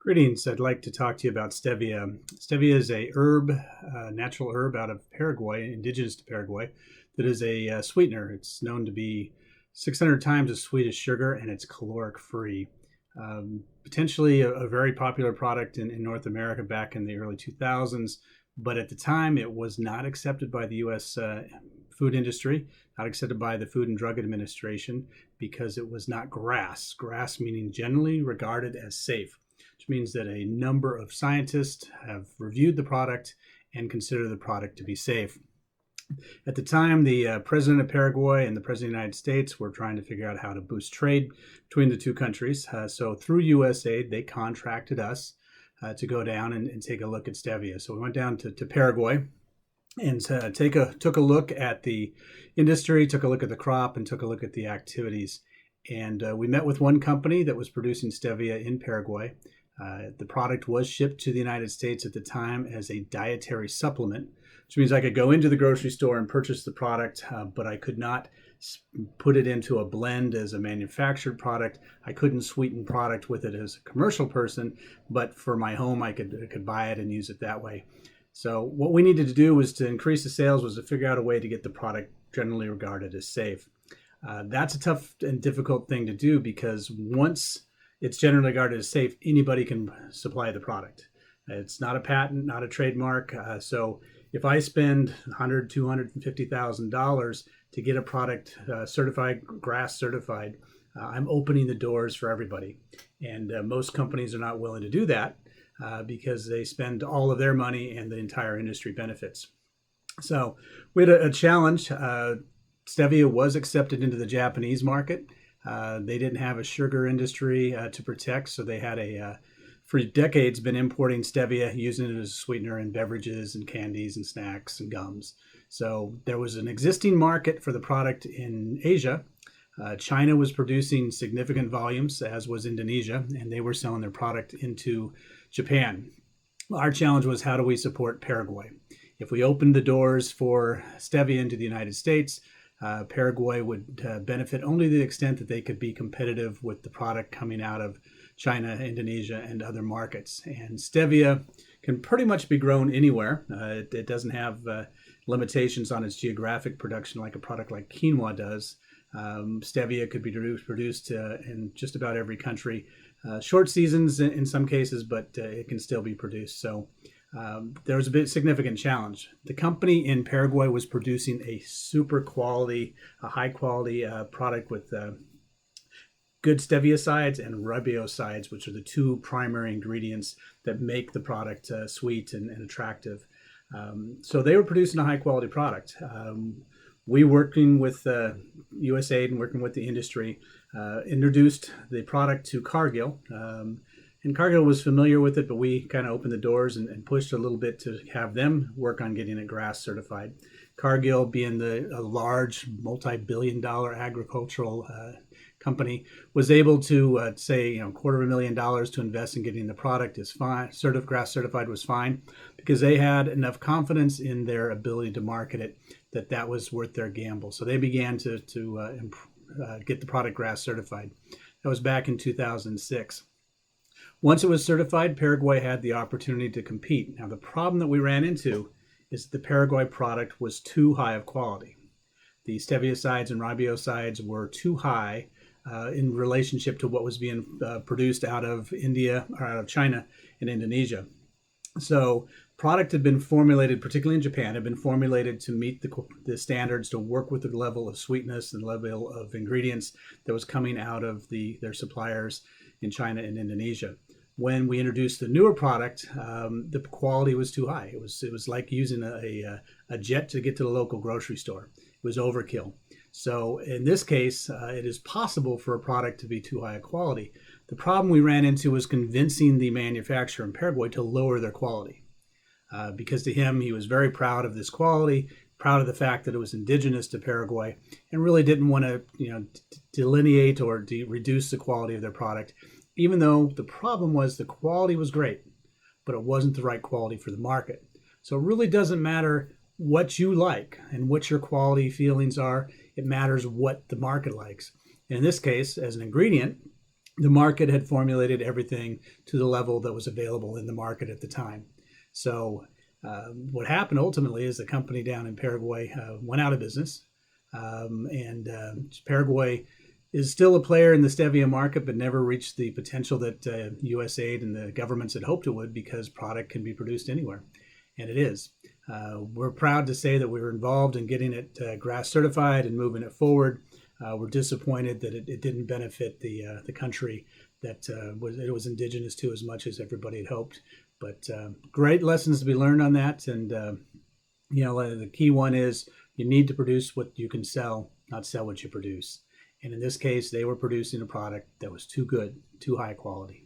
Greetings. I'd like to talk to you about stevia. Stevia is a herb, natural herb out of Paraguay, indigenous to Paraguay, that is a sweetener. It's known to be 600 times as sweet as sugar, and it's caloric free. Potentially a very popular product in North America back in the early 2000s, but at the time it was not accepted by the U.S. Food industry, not accepted by the Food and Drug Administration because it was not GRAS. GRAS meaning generally regarded as safe, which means that a number of scientists have reviewed the product and consider the product to be safe. At the time, the president of Paraguay and the president of the United States were trying to figure out how to boost trade between the two countries. So through USAID, they contracted us to go down and take a look at stevia. So we went down to Paraguay and took a look at the industry, took a look at the crop, and took a look at the activities. And we met with one company that was producing stevia in Paraguay. The product was shipped to the United States at the time as a dietary supplement, which means I could go into the grocery store and purchase the product, but I could not put it into a blend as a manufactured product. I couldn't sweeten product with it as a commercial person, but for my home, I could buy it and use it that way. So what we needed to do was to increase the sales, was to figure out a way to get the product generally regarded as safe. That's a tough and difficult thing to do because once it's generally regarded as safe, anybody can supply the product. It's not a patent, not a trademark. So if I spend $100,000, $250,000 to get a product certified, GRAS certified, I'm opening the doors for everybody. And most companies are not willing to do that because they spend all of their money and the entire industry benefits. So we had a challenge. Stevia was accepted into the Japanese market. They didn't have a sugar industry to protect, so they had for decades been importing stevia, using it as a sweetener in beverages and candies and snacks and gums. So there was an existing market for the product in Asia. China was producing significant volumes, as was Indonesia, and they were selling their product into Japan. Our challenge was, how do we support Paraguay? If we opened the doors for stevia into the United States, Paraguay would benefit only to the extent that they could be competitive with the product coming out of China, Indonesia, and other markets. And stevia can pretty much be grown anywhere. It doesn't have limitations on its geographic production like a product like quinoa does. Stevia could be produced in just about every country. Short seasons in some cases, but it can still be produced. So there was a significant challenge. The company in Paraguay was producing a super quality, a high quality product with good steviosides and rubiosides, which are the two primary ingredients that make the product sweet and attractive. So they were producing a high quality product. We, working with USAID and working with the industry, introduced the product to Cargill. And Cargill was familiar with it, but we kind of opened the doors and pushed a little bit to have them work on getting it GRAS certified. Cargill, being a large multi-billion-dollar agricultural company, was able to say, $250,000 to invest in getting the product is fine. GRAS certified was fine because they had enough confidence in their ability to market it that was worth their gamble. So they began to get the product GRAS certified. That was back in 2006. Once it was certified, Paraguay had the opportunity to compete. Now, the problem that we ran into is the Paraguay product was too high of quality. The steviosides and rubiosides were too high in relationship to what was being produced out of India or out of China and Indonesia. So product had been formulated, particularly in Japan, had been formulated to meet the standards, to work with the level of sweetness and level of ingredients that was coming out of their suppliers in China and Indonesia. When we introduced the newer product, the quality was too high. It was like using a jet to get to the local grocery store. It was overkill. So in this case, it is possible for a product to be too high a quality. The problem we ran into was convincing the manufacturer in Paraguay to lower their quality. Because to him, he was very proud of this quality, proud of the fact that it was indigenous to Paraguay, and really didn't want to delineate or reduce the quality of their product, even though the problem was the quality was great, but it wasn't the right quality for the market. So it really doesn't matter what you like and what your quality feelings are. It matters what the market likes. And in this case, as an ingredient, the market had formulated everything to the level that was available in the market at the time. So what happened ultimately is the company down in Paraguay went out of business, and Paraguay is still a player in the stevia market, but never reached the potential that USAID and the governments had hoped it would, because product can be produced anywhere, and it is. We're proud to say that we were involved in getting it GRAS certified and moving it forward. We're disappointed that it didn't benefit the country that it was indigenous to as much as everybody had hoped. But great lessons to be learned on that. And, the key one is you need to produce what you can sell, not sell what you produce. And in this case, they were producing a product that was too good, too high quality.